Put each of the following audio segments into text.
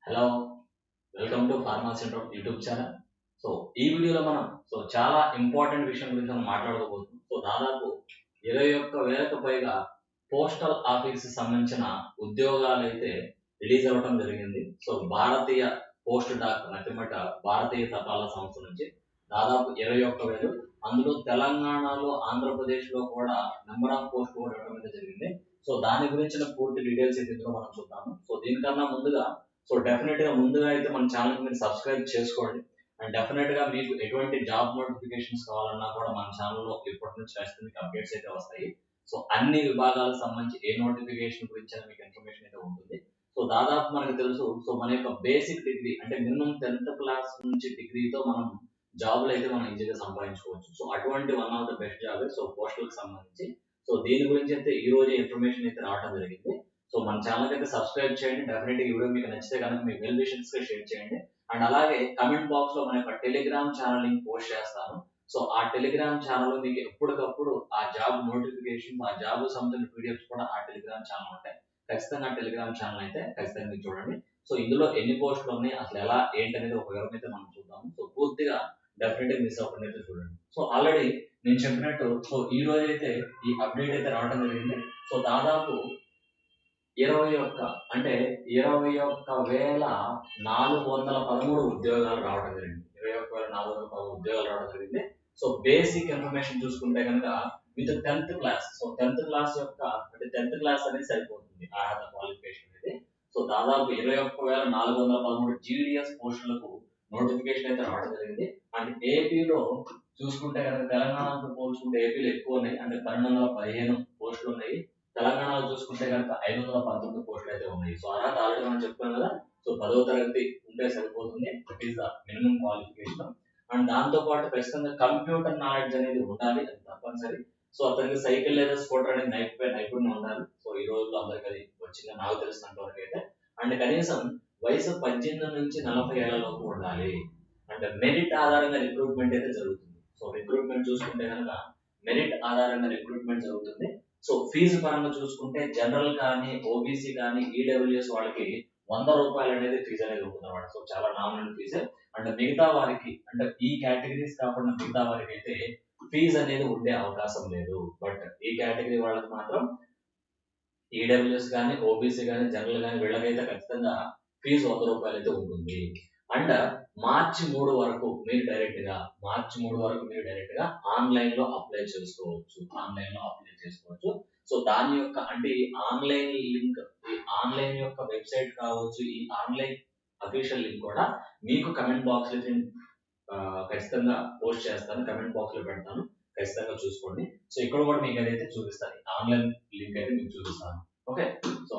Hello, welcome to pharma centre YouTube channel. So ఈ వీడియోలో మనం చాలా ఇంపార్టెంట్ విషయం గురించి మనం మాట్లాడుకోబోతున్నాం. దాదాపు 21,000కు పైగా పోస్టల్ ఆఫీస్ సంబంధించిన ఉద్యోగాలు అయితే రిలీజ్ అవ్వడం జరిగింది. భారతీయ పోస్ట్ డాక్ నటిమట భారతీయ తపాలా సంస్థ నుంచి దాదాపు 21,000, అందులో తెలంగాణలో ఆంధ్రప్రదేశ్లో కూడా నెంబర్ ఆఫ్ పోస్ట్ కూడా ఇవ్వడం అయితే జరిగింది. దాని గురించిన పూర్తి డీటెయిల్స్ అయితే ఇందులో మనం చూద్దాము. దీనికన్నా ముందుగా డెఫినెట్ గా ముందుగా అయితే మన ఛానల్ మీరు సబ్స్క్రైబ్ చేసుకోండి. అండ్ డెఫినెట్ గా మీకు ఎటువంటి జాబ్ నోటిఫికేషన్స్ కావాలన్నా కూడా మన ఛానల్లో ఇప్పటి నుంచి ఖచ్చితంగా అప్డేట్స్ అయితే వస్తాయి. అన్ని విభాగాలకు సంబంధించి ఏ నోటిఫికేషన్ గురించి మీకు ఇన్ఫర్మేషన్ అయితే ఉంటుంది. దాదాపు మనకు తెలుసు, మన యొక్క బేసిక్ డిగ్రీ అంటే మినిమం 10th క్లాస్ నుంచి డిగ్రీతో మనం జాబులు అయితే మనం ఈజీగా సంపాదించుకోవచ్చు. అటువంటి one of the best job postal కి సంబంధించి. దీని గురించి అయితే ఈ రోజు ఇన్ఫర్మేషన్ అయితే రావడం జరిగింది. మన ఛానల్ అయితే సబ్స్క్రైబ్ చేయండి. డెఫినెట్ ఈ వీడియో మీకు నచ్చితే కనుక మీ వెల్ విషన్స్ గా షేర్ చేయండి. అండ్ అలాగే కమెంట్ బాక్స్ లో మన యొక్క టెలిగ్రామ్ ఛానల్ లింక్ పోస్ట్ చేస్తాను. ఆ టెలిగ్రామ్ ఛానల్ లో మీకు ఎప్పటికప్పుడు ఆ జాబ్ నోటిఫికేషన్, ఆ జాబ్ సంబంధించిన పీడిఎఫ్స్ కూడా ఆ టెలిగ్రామ్ ఛానల్ ఉంటాయి. ఖచ్చితంగా ఆ టెలిగ్రామ్ ఛానల్ అయితే ఖచ్చితంగా మీరు చూడండి. ఇందులో ఎన్ని పోస్టులు ఉన్నాయి, అసలు ఎలా ఏంటి అనేది ఒక వివరం అయితే మనం చూద్దాము. పూర్తిగా డెఫినెట్ గా మిస్ అవ్వకుండా అయితే చూడండి. ఆల్రెడీ నేను చెప్పినట్టు ఈ రోజు అయితే ఈ అప్డేట్ అయితే రావడం జరిగింది. దాదాపు 21,413 ఉద్యోగాలు రావడం జరిగింది. 21,413 ఉద్యోగాలు రావడం జరిగింది. బేసిక్ ఇన్ఫర్మేషన్ చూసుకుంటే కనుక with 10th class. 10th class యొక్క అంటే 10th క్లాస్ అనేది సరిపోతుంది అర్హత క్వాలిఫికేషన్ అనేది. దాదాపు 21,413 జీడీఎస్ పోస్టులకు నోటిఫికేషన్ అయితే రావడం జరిగింది. అండ్ ఏపీలో చూసుకుంటే కనుక తెలంగాణతో పోల్చుకుంటే ఏపీలో ఎక్కువ ఉన్నాయి. అంటే 1215 పోస్టులు ఉన్నాయి. తెలంగాణలో చూసుకుంటే కనుక 519 పోస్టులు అయితే ఉన్నాయి. అర్హత ఆల్రెడీ మనం చెప్పుకున్నాం కదా. 10వ తరగతి ఉంటే సరిపోతుంది. That is the minimum qualification. And దాంతో పాటు ఖచ్చితంగా కంప్యూటర్ నాలెడ్జ్ అనేది ఉండాలి, అది తప్పనిసరి. అతనికి సైకిల్ లేదా స్కూటర్ అనేది నైపుణ్యం ఉండాలి. ఈ రోజుల్లో అందరికి అది వచ్చింది నాకు తెలిసినంత వరకు అయితే. అండ్ కనీసం వయసు 18 నుంచి 40 ఏళ్ల లోపు ఉండాలి. అండ్ మెరిట్ ఆధారంగా రిక్రూట్మెంట్ అయితే జరుగుతుంది. రిక్రూట్మెంట్ చూసుకుంటే కనుక మెరిట్ ఆధారంగా రిక్రూట్మెంట్ జరుగుతుంది. ఫీజు పరంగా చూసుకుంటే జనరల్ కానీ, ఓబీసీ కానీ, ఈడబ్ల్యూఎస్ వాళ్ళకి 100 రూపాయలు అనేది ఫీజు అనేది ఉంటుంది అన్నమాట. చాలా నామినల్ ఫీజు. అండ్ మిగతా వారికి అంటే ఈ కేటగిరీస్ కాకుండా మిగతా వారికి అయితే ఫీజు అనేది ఉండే అవకాశం లేదు. బట్ ఈ కేటగిరీ వాళ్ళకి మాత్రం ఈడబ్ల్యూఎస్ కానీ, ఓబీసీ కానీ, జనరల్ కానీ వీళ్ళకైతే ఖచ్చితంగా ఫీజు 100 రూపాయలు అయితే ఉంటుంది. అండ్ మార్చి 3 వరకు మీరు డైరెక్ట్ గా ఆన్లైన్ లో అప్లై చేసుకోవచ్చు. దాని యొక్క అంటే ఈ ఆన్లైన్ లింక్, ఈ ఆన్లైన్ యొక్క వెబ్సైట్ కావచ్చు, ఈ ఆన్లైన్ అఫీషియల్ లింక్ కూడా మీకు కమెంట్ బాక్స్ లో ఖచ్చితంగా పోస్ట్ చేస్తాను. కమెంట్ బాక్స్ లో పెడతాను, ఖచ్చితంగా చూసుకోండి. ఇక్కడ కూడా మీకు అదైతే చూపిస్తాను, ఆన్లైన్ లింక్ అయితే మీకు చూపిస్తాను. ఓకే,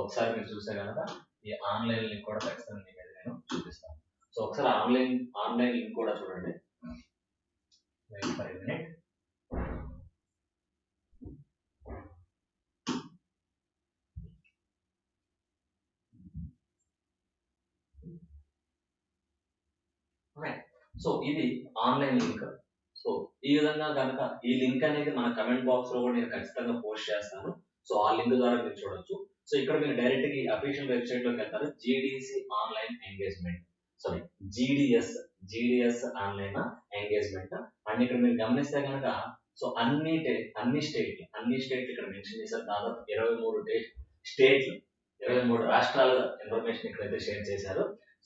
ఒకసారి మీరు చూస్తే కనుక ఈ ఆన్లైన్ లింక్ కూడా ఖచ్చితంగా మీకు అయితే నేను చూపిస్తాను. ఒకసారి ఆన్లైన్ లింక్ కూడా చూడండి. Wait for a minute. ఇది ఆన్లైన్ లింక్. ఈ విధంగా కనుక ఈ లింక్ అనేది మన కమెంట్ బాక్స్ లో కూడా నేను ఖచ్చితంగా పోస్ట్ చేస్తాను. ఆ లింక్ ద్వారా మీరు చూడొచ్చు. ఇక్కడ మీరు డైరెక్ట్ గా అఫీషియల్ వెబ్సైట్ లోకి వెళ్తారు. GDC online engagement, GDS online engagement. And ఇక్కడ మీరు గమనిస్తే కనుక అన్ని స్టేట్లు ఇక్కడ మెన్షన్ చేశారు. దాదాపు 23 రాష్ట్రాల ఇన్ఫర్మేషన్ ఇక్కడైతే షేర్ చేశారు.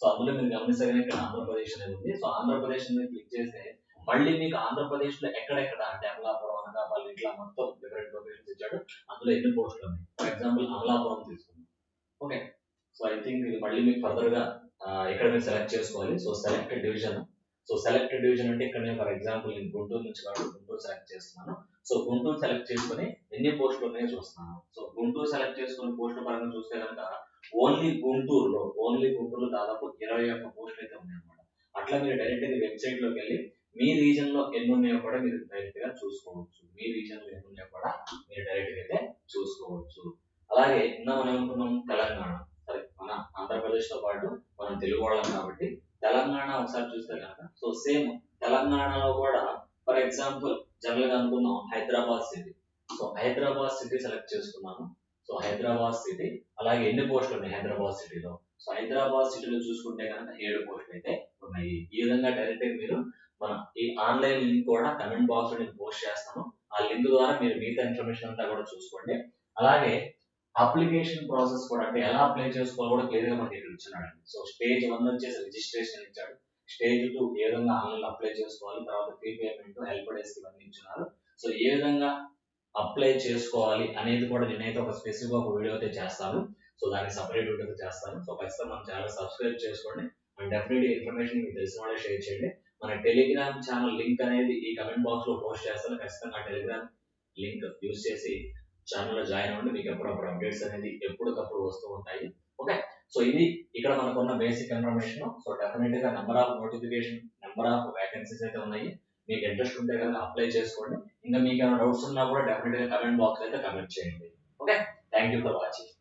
అందులో మీరు గమనిస్తే ఇక్కడ ఆంధ్రప్రదేశ్ అనేది ఉంది. ఆంధ్రప్రదేశ్ మీద క్లిక్ చేస్తే మళ్ళీ మీకు ఆంధ్రప్రదేశ్ లో ఎక్కడెక్కడ అంటే అమలాపురం, అనకాపల్లి ఇట్లా మొత్తం డిఫరెంట్ లొకేషన్స్ ఇచ్చాడు. అందులో ఎన్ని పోస్టులు ఉన్నాయి. ఫర్ ఎగ్జాంపుల్ అమలాపురం తీసుకుందాం. ఓకే, ఐ థింక్ ఇది మళ్ళీ మీకు ఫర్దర్ గా ఇక్కడ మీరు సెలెక్ట్ చేసుకోవాలి. సెలెక్టెడ్ డివిజన్ అంటే ఇక్కడ నేను ఫర్ ఎగ్జాంపుల్ నేను గుంటూరు నుంచి కాబట్టి గుంటూరు సెలెక్ట్ చేస్తున్నాను. గుంటూరు సెలెక్ట్ చేసుకుని ఎన్ని పోస్టులు ఉన్నాయో చూస్తున్నాను. గుంటూరు సెలెక్ట్ చేసుకుని పోస్టుల పరంగా చూస్తే కనుక ఓన్లీ గుంటూరులో దాదాపు 21 పోస్టులు అయితే ఉన్నాయన్నమాట. అట్లా మీరు డైరెక్ట్ గా వెబ్సైట్ లోకి వెళ్ళి మీ రీజన్ లో ఎన్ని ఉన్నాయో కూడా మీరు డైరెక్ట్ గా చూసుకోవచ్చు. అలాగే ఇందా మనం అనుకున్నాం తెలంగాణ, సరే మన ఆంధ్రప్రదేశ్ తో పాటు మనం తెలుగు వాళ్ళం కాబట్టి తెలంగాణ ఒకసారి చూస్తే కనుక సేమ్ తెలంగాణలో కూడా ఫర్ ఎగ్జాంపుల్ జనరల్ గా అనుకున్నాం Hyderabad city. Hyderabad city select చేసుకున్నాను. హైదరాబాద్ సిటీ అలాగే ఎన్ని పోస్టులు ఉన్నాయి హైదరాబాద్ సిటీలో సో హైదరాబాద్ సిటీలో చూసుకుంటే కనుక 7 పోస్టులు అయితే ఉన్నాయి. ఈ విధంగా డైరెక్ట్ మీరు మన ఈ ఆన్లైన్ లింక్ కూడా కమెంట్ బాక్స్ లో నేను పోస్ట్ చేస్తాను. ఆ లింక్ ద్వారా మీరు మిగతా ఇన్ఫర్మేషన్ అంతా కూడా చూసుకోండి. అలాగే అప్లికేషన్ ప్రాసెస్ కూడా, అంటే ఎలా అప్లై చేసుకోవాలో కూడా క్లియర్ గా మనకి ఇక్కడ ఇచ్చున్నాడండి. సో స్టేజ్ 1 వచ్చేసి రిజిస్ట్రేషన్ ఇచ్చాడు. స్టేజ్ 2 ఏ విధంగా ఆన్లైన్ అప్లై చేసుకోవాలి, తర్వాత ఫీ పేమెంట్, హెల్ప్ డెస్క్ ఇవన్నీ ఇచ్చున్నారు. సో ఏ విధంగా అప్లై చేసుకోవాలి అనేది కూడా నేనైతే ఒక స్పెసిఫిక్ ఒక వీడియో అయితే చేస్తాను. సో దానికి సపరేట్ వీడియో అయితే చేస్తాను. సో ఖచ్చితంగా మన ఛానల్ సబ్స్క్రైబ్ చేసుకోండి అండ్ డెఫినెట్లీ ఇన్ఫర్మేషన్ మీకు తెలిసిన వాళ్ళే షేర్ చేయండి. మన టెలిగ్రామ్ ఛానల్ లింక్ అనేది ఈ కమెంట్ బాక్స్ లో పోస్ట్ చేస్తాను. ఖచ్చితంగా టెలిగ్రామ్ లింక్ యూజ్ చేసి ఛానల్ లో జాయిన్ అవ్వండి. మీకు ఎప్పుడప్పుడు అప్డేట్స్ అనేది ఎప్పటికప్పుడు వస్తూ ఉంటాయి. ఓకే, సో ఇది ఇక్కడ మనకున్న బేసిక్ ఇన్ఫర్మేషన్. సో డెఫినెట్ గా number of notification, number of vacancies అయితే ఉన్నాయి. మీకు ఇంట్రెస్ట్ ఉంటే కనుక అప్లై చేసుకోండి. ఇంకా మీకు ఏమైనా డౌట్స్ ఉన్నా కూడా డెఫినెట్ గా కమెంట్ బాక్స్ అయితే కమెంట్ చేయండి. Okay, thank you for watching.